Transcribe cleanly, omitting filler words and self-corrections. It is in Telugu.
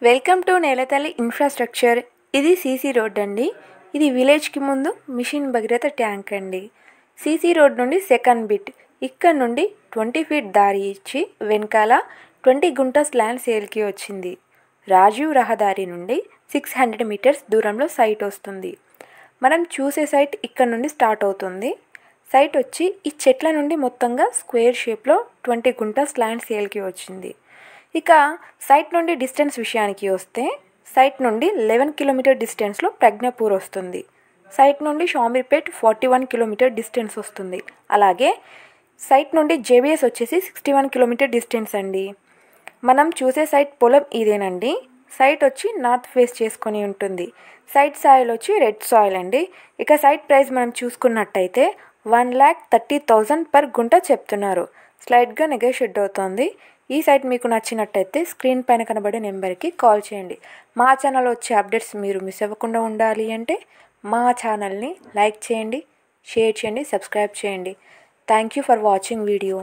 వెల్కమ్ టు నేలతల్లి ఇన్ఫ్రాస్ట్రక్చర్. ఇది సీసీ రోడ్ అండి. ఇది విలేజ్కి ముందు మిషన్ భగీరథ ట్యాంక్ అండి. సీసీ రోడ్ నుండి సెకండ్ బిట్ ఇక్కడ నుండి 20 ఫీట్ దారి ఇచ్చి వెనకాల 20 గుంటస్ ల్యాండ్ సేల్కి వచ్చింది. రాజీవ్ రహదారి నుండి 600 మీటర్స్ దూరంలో సైట్ వస్తుంది. మనం చూసే సైట్ ఇక్కడ నుండి స్టార్ట్ అవుతుంది. సైట్ వచ్చి ఈ చెట్ల నుండి మొత్తంగా స్క్వేర్ షేప్లో 20 గుంటస్ ల్యాండ్ సేల్కి వచ్చింది. ఇక సైట్ నుండి డిస్టెన్స్ విషయానికి వస్తే సైట్ నుండి 11 కిలోమీటర్ డిస్టెన్స్లో ప్రజ్ఞాపూర్ వస్తుంది. సైట్ నుండి షామీర్పేట్ 41 కిలోమీటర్ డిస్టెన్స్ వస్తుంది. అలాగే సైట్ నుండి జేబీఎస్ వచ్చేసి 61 కిలోమీటర్ డిస్టెన్స్ అండి. మనం చూసే సైట్ పొలం ఇదేనండి. సైట్ వచ్చి నార్త్ ఫేస్ చేసుకొని ఉంటుంది. సైట్ సాయిల్ వచ్చి రెడ్ సాయిల్ అండి. ఇక సైట్ ప్రైస్ మనం చూసుకున్నట్టయితే 1,30,000 పర్ గుంట చెప్తున్నారు. స్లైడ్గా నెగోషియేట్ అవుతుంది. ఈ సైట్ మీకు నచ్చినట్టయితే స్క్రీన్ పైన కనబడే నెంబర్కి కాల్ చేయండి. మా ఛానల్ వచ్చే అప్డేట్స్ మీరు మిస్ అవ్వకుండా ఉండాలి అంటే మా ఛానల్ని లైక్ చేయండి, షేర్ చేయండి, సబ్స్క్రైబ్ చేయండి. Thank you for watching video.